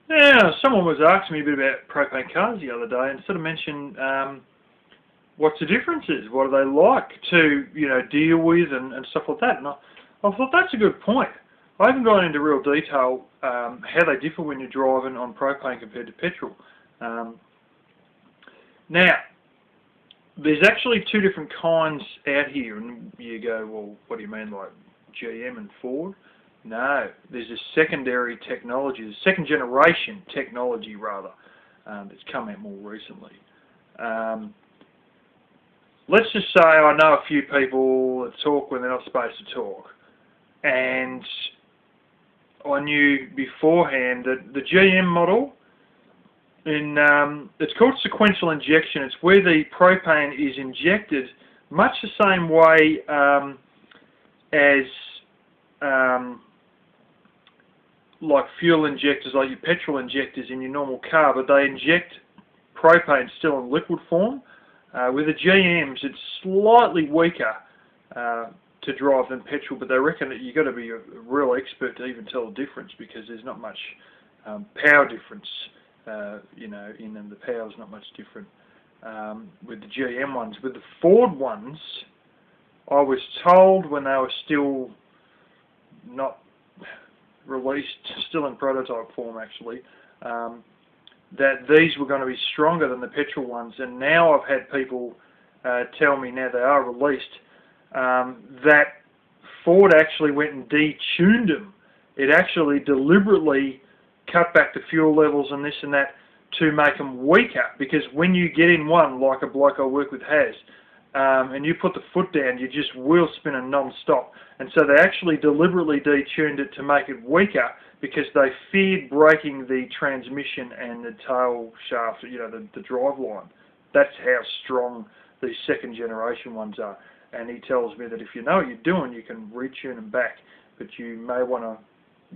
Now, someone was asking me a bit about propane cars the other day and sort of mentioned what's the differences, what are they like to, deal with and stuff like that. And I thought that's a good point. I haven't gone into real detail how they differ when you're driving on propane compared to petrol. Now, there's actually two different kinds out here, and you go, well, what do you mean, like GM and Ford? No, there's a secondary technology, the second generation technology rather, that's come out more recently. Let's just say I know a few people that talk when they're not supposed to talk, and I knew beforehand that the GM model, it's called sequential injection. It's where the propane is injected much the same way as like fuel injectors, like your petrol injectors in your normal car, but they inject propane still in liquid form. With the GMs, it's slightly weaker to drive than petrol, but they reckon that you've got to be a real expert to even tell the difference, because there's not much power difference, in them. The power's not much different with the GM ones. With the Ford ones, I was told when they were still not released, still in prototype form actually, that these were going to be stronger than the petrol ones, and now I've had people tell me, now they are released, that Ford actually went and detuned them. It actually deliberately cut back the fuel levels and this and that to make them weaker, because when you get in one, like a bloke I work with has, and you put the foot down, you just wheel spinning non-stop. And so they actually deliberately detuned it to make it weaker, because they feared breaking the transmission and the tail shaft, the drive line. That's how strong these second generation ones are. And he tells me that if you know what you're doing, you can retune them back, but you may want to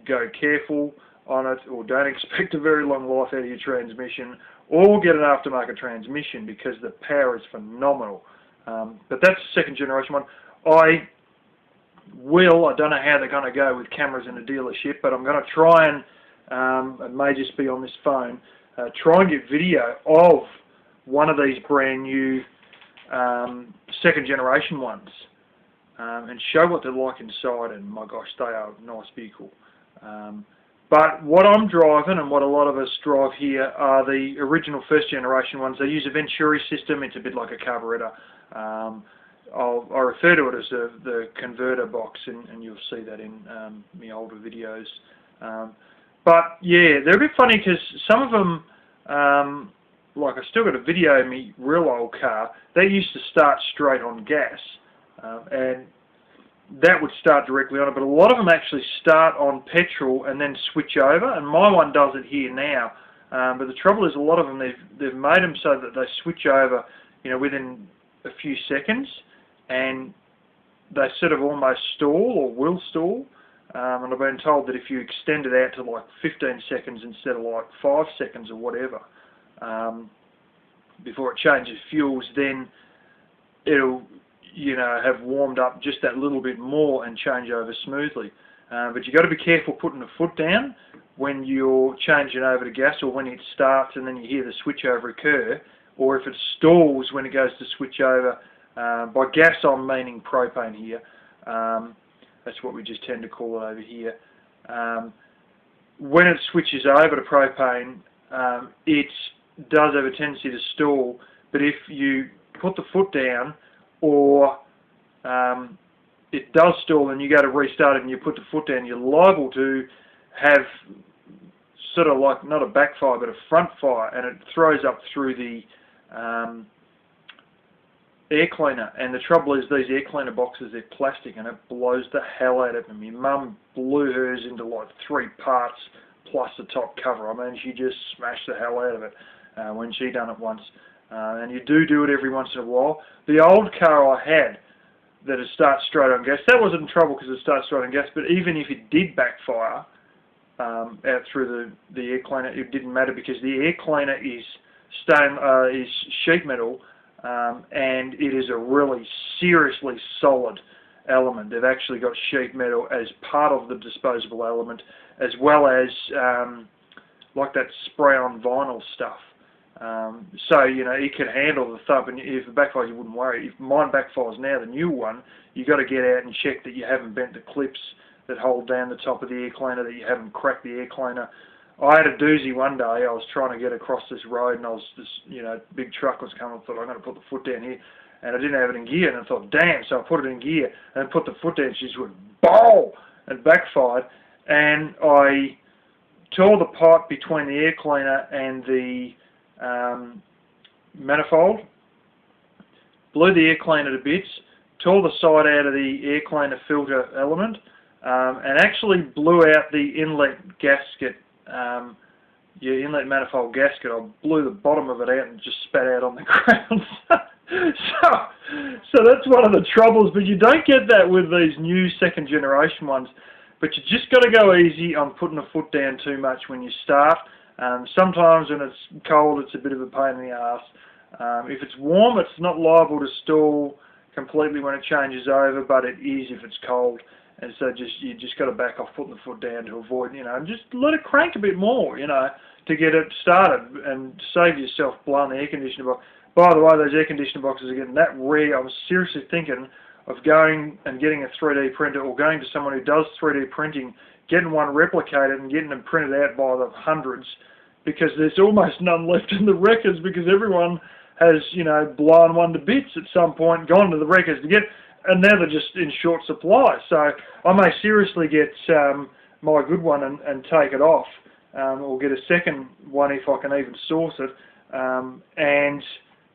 go careful on it, or don't expect a very long life out of your transmission, or get an aftermarket transmission, because the power is phenomenal. But that's the second generation one. I don't know how they're going to go with cameras in a dealership, but I'm going to try and, it may just be on this phone, try and get video of one of these brand new second generation ones, and show what they're like inside, and my gosh, they are a nice vehicle. But what I'm driving, and what a lot of us drive here, are the original first generation ones. They use a Venturi system. It's a bit like a carburetor. I refer to it as the converter box, and you'll see that in my older videos. But yeah, they're a bit funny, because some of them, like I still got a video of my real old car, they used to start straight on gas, and that would start directly on it, but a lot of them actually start on petrol and then switch over, and my one does it here now. But the trouble is, a lot of them, they've made them so that they switch over, within a few seconds, and they sort of almost stall, or will stall. And I've been told that if you extend it out to like 15 seconds instead of like 5 seconds or whatever, before it changes fuels, then it'll have warmed up just that little bit more and change over smoothly. But you've got to be careful putting the foot down when you're changing over to gas, or when it starts and then you hear the switch over occur, or if it stalls when it goes to switch over. By gas I'm meaning propane here. That's what we just tend to call it over here. When it switches over to propane, it does have a tendency to stall, but if you put the foot down, or it does stall and you go to restart it and you put the foot down, you're liable to have sort of like, not a backfire, but a front fire, and it throws up through the air cleaner. And the trouble is, these air cleaner boxes, they're plastic, and it blows the hell out of them. My mum blew hers into like 3 parts plus the top cover. I mean, she just smashed the hell out of it when she done it once. And you do it every once in a while. The old car I had, that it starts straight on gas, that wasn't in trouble because it starts straight on gas, but even if it did backfire out through the air cleaner, it didn't matter, because the air cleaner is sheet metal, and it is a really seriously solid element. They've actually got sheet metal as part of the disposable element, as well as like that spray-on vinyl stuff. So, you know, it can handle the thump, and if it backfires, you wouldn't worry. If mine backfires now, the new one, you got to get out and check that you haven't bent the clips that hold down the top of the air cleaner, that you haven't cracked the air cleaner. I had a doozy one day. I was trying to get across this road, and you know, big truck was coming. I thought, I'm going to put the foot down here, and I didn't have it in gear, and I thought, damn, so I put it in gear, and put the foot down, she just went, bow, and backfired, and I tore the pipe between the air cleaner and the manifold, blew the air cleaner to bits, tore the side out of the air cleaner filter element, and actually blew out the inlet gasket, your inlet manifold gasket. I blew the bottom of it out and just spat out on the ground. so that's one of the troubles, but you don't get that with these new second generation ones. But you just got to go easy on putting the foot down too much when you start. Sometimes when it's cold, it's a bit of a pain in the arse. If it's warm, it's not liable to stall completely when it changes over, but it is if it's cold. And so you just got to back off putting the foot down to avoid, you know, and just let it crank a bit more, you know, to get it started and save yourself blowing the air conditioner box. By the way, those air conditioner boxes are getting that rare. I was seriously thinking of going and getting a 3D printer, or going to someone who does 3D printing, getting one replicated and getting them printed out by the hundreds, because there's almost none left in the records, because everyone has, you know, blown one to bits at some point, gone to the records to get, and now they're just in short supply. So I may seriously get my good one and take it off, or get a second one if I can even source it, and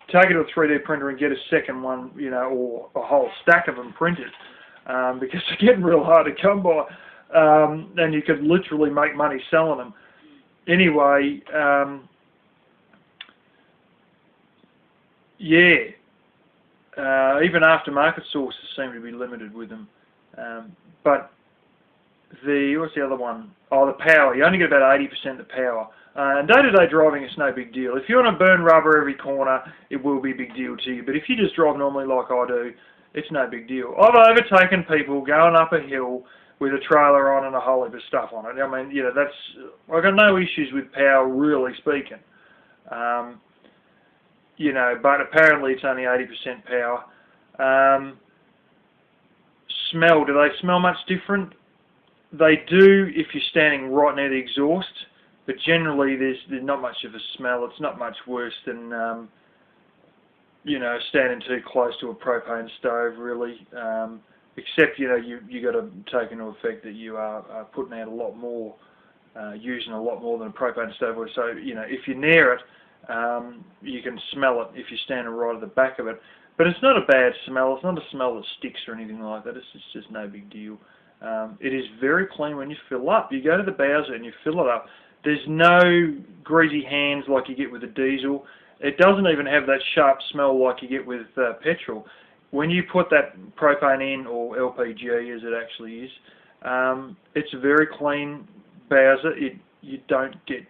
take it to a 3D printer and get a second one, you know, or a whole stack of them printed, because they're getting real hard to come by, and you could literally make money selling them. Anyway, yeah, even aftermarket sources seem to be limited with them. But what's the other one? Oh, the power. You only get about 80% of the power. And day-to-day driving, it's no big deal. If you want to burn rubber every corner, it will be a big deal to you. But if you just drive normally like I do, it's no big deal. I've overtaken people going up a hill with a trailer on and a whole heap of stuff on it. I mean, you know, I've got no issues with power, really speaking. You know, but apparently it's only 80% power. Smell, do they smell much different? They do if you're standing right near the exhaust, but generally there's not much of a smell. It's not much worse than, you know, standing too close to a propane stove, really. Except, you know, you got to take into effect that you are putting out a lot more, using a lot more than a propane stove would. So, you know, if you're near it, you can smell it if you're standing right at the back of it. But it's not a bad smell. It's not a smell that sticks or anything like that. It's just no big deal. It is very clean when you fill up. You go to the Bowser and you fill it up. There's no greasy hands like you get with a diesel. It doesn't even have that sharp smell like you get with petrol. When you put that propane in, or LPG as it actually is, it's a very clean Bowser. You don't get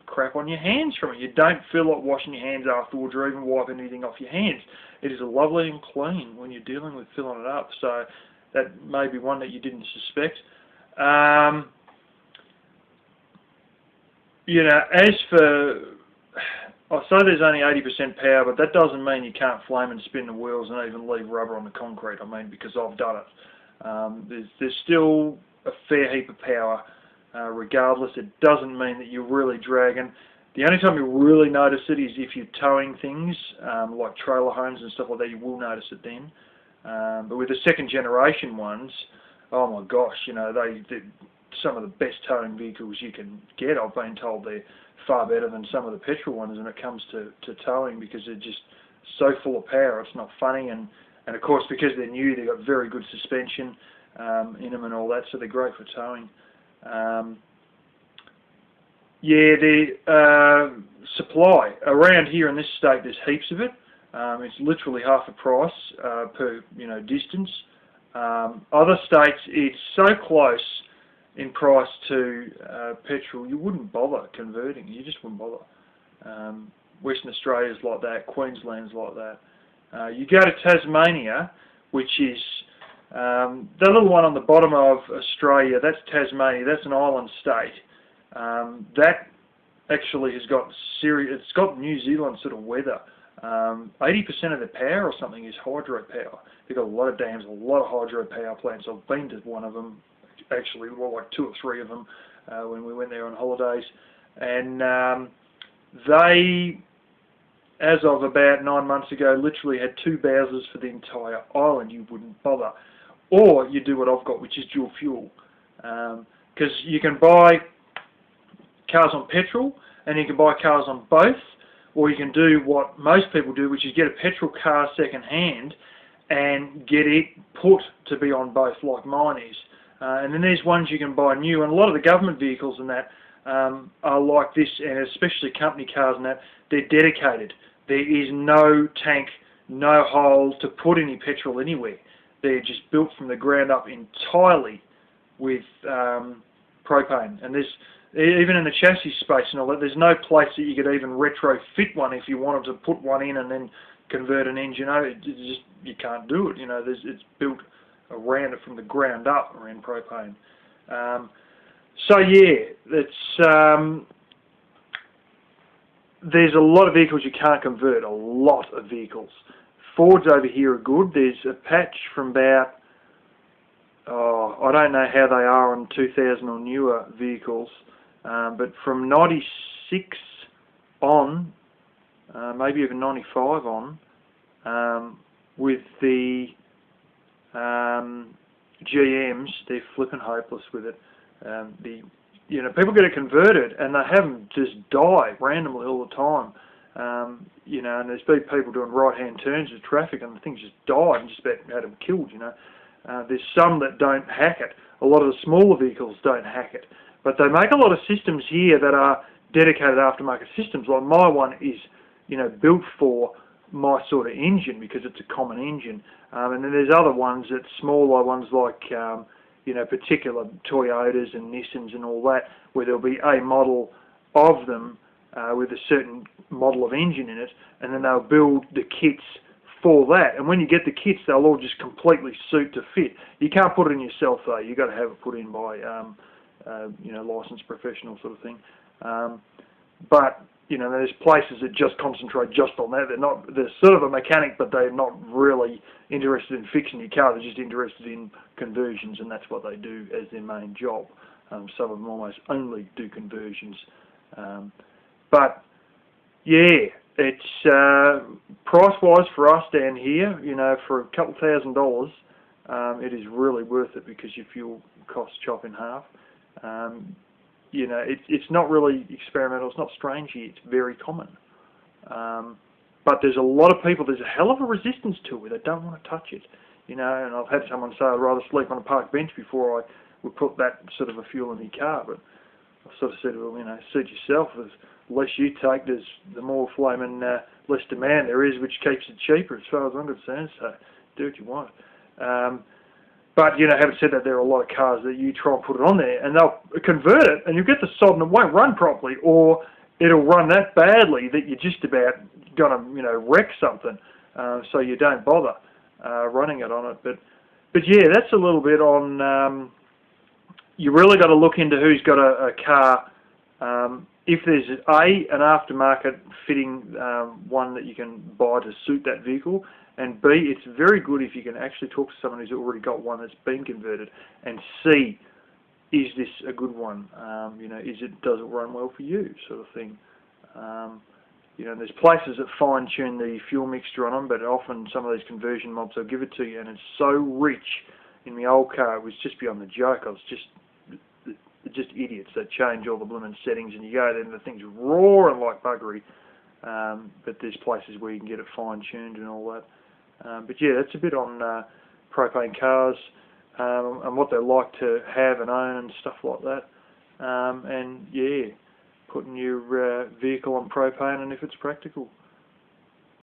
crap on your hands from it. You don't feel like washing your hands afterwards or even wiping anything off your hands. It is lovely and clean when you're dealing with filling it up. So that may be one that you didn't suspect. You know, as for, I say there's only 80% power, but that doesn't mean you can't flame and spin the wheels and even leave rubber on the concrete. I mean, because I've done it. There's still a fair heap of power. Regardless, it doesn't mean that you're really dragging. The only time you really notice it is if you're towing things, like trailer homes and stuff like that. You will notice it then. But with the second generation ones, oh my gosh, you know, they're some of the best towing vehicles you can get. I've been told they're far better than some of the petrol ones when it comes to towing, because they're just so full of power. It's not funny, and of course because they're new, they've got very good suspension in them and all that, so they're great for towing. Yeah, the supply around here in this state, there's heaps of it. It's literally half the price per distance. Other states, it's so close in price to petrol, you wouldn't bother converting. You just wouldn't bother. Western Australia's like that. Queensland's like that. You go to Tasmania, which is the little one on the bottom of Australia. That's Tasmania. That's an island state. That actually has got it's got New Zealand sort of weather. 80% of their power or something is hydropower. They've got a lot of dams, a lot of hydropower plants. I've been to one of them, actually, well, like 2 or 3 of them when we went there on holidays. And they, as of about 9 months ago, literally had 2 Bowsers for the entire island. You wouldn't bother. Or you do what I've got, which is dual fuel. Because you can buy cars on petrol and you can buy cars on both, or you can do what most people do, which is get a petrol car second hand and get it put to be on both, like mine is. And then there's ones you can buy new, and a lot of the government vehicles and that are like this, and especially company cars and that, they're dedicated. There is no tank, no hole to put any petrol anywhere. They're just built from the ground up entirely with propane. And there's, even in the chassis space and all that, there's no place that you could even retrofit one if you wanted to put one in and then convert an engine over. You can't do it. It's built around it from the ground up around propane. So yeah, there's a lot of vehicles you can't convert. A lot of vehicles. Fords over here are good. There's a patch from about, I don't know how they are on 2000 or newer vehicles. But from 96 on, maybe even 95 on, with the GMs, they're flipping hopeless with it. People get it converted and they have them just die randomly all the time. And there's been people doing right-hand turns of traffic and the things just died and just about had them killed. There's some that don't hack it. A lot of the smaller vehicles don't hack it. But they make a lot of systems here that are dedicated aftermarket systems. Like my one is, built for my sort of engine because it's a common engine. And then there's other ones, that smaller ones like, particular Toyotas and Nissans and all that, where there'll be a model of them with a certain model of engine in it, and then they'll build the kits for that. And when you get the kits, they'll all just completely suit to fit. You can't put it in yourself though. You've got to have it put in by licensed professional sort of thing. But there's places that just concentrate just on that. They're sort of a mechanic, but they're not really interested in fixing your car. They're just interested in conversions, and that's what they do as their main job. Some of them almost only do conversions. But yeah, it's price-wise for us down here, for a couple $1,000, it is really worth it because your fuel costs chop in half. It's not really experimental, it's not strange here, it's very common. But there's a lot of people, there's a hell of a resistance to it, they don't want to touch it. And I've had someone say I'd rather sleep on a park bench before I would put that sort of a fuel in my car. But I sort of said, well, suit yourself. The less you take, the more flaming less demand there is, which keeps it cheaper as far as I'm concerned, so do what you want. But, having said that, there are a lot of cars that you try and put it on there and they'll convert it and you get the sod and it won't run properly, or it'll run that badly that you're just about going to, wreck something, so you don't bother running it on it. But yeah, that's a little bit on, you really got to look into who's got a car. If there's an aftermarket fitting one that you can buy to suit that vehicle, and B, it's very good if you can actually talk to someone who's already got one that's been converted and see, is this a good one? Does it run well for you, sort of thing. There's places that fine-tune the fuel mixture on them, but often some of these conversion mobs will give it to you, and it's so rich. In my old car, it was just beyond the joke. I was just idiots that change all the blooming settings, and you go there and the thing's roaring like buggery. But there's places where you can get it fine-tuned and all that. But yeah, that's a bit on propane cars and what they like to have and own and stuff like that. And yeah, putting your vehicle on propane and if it's practical.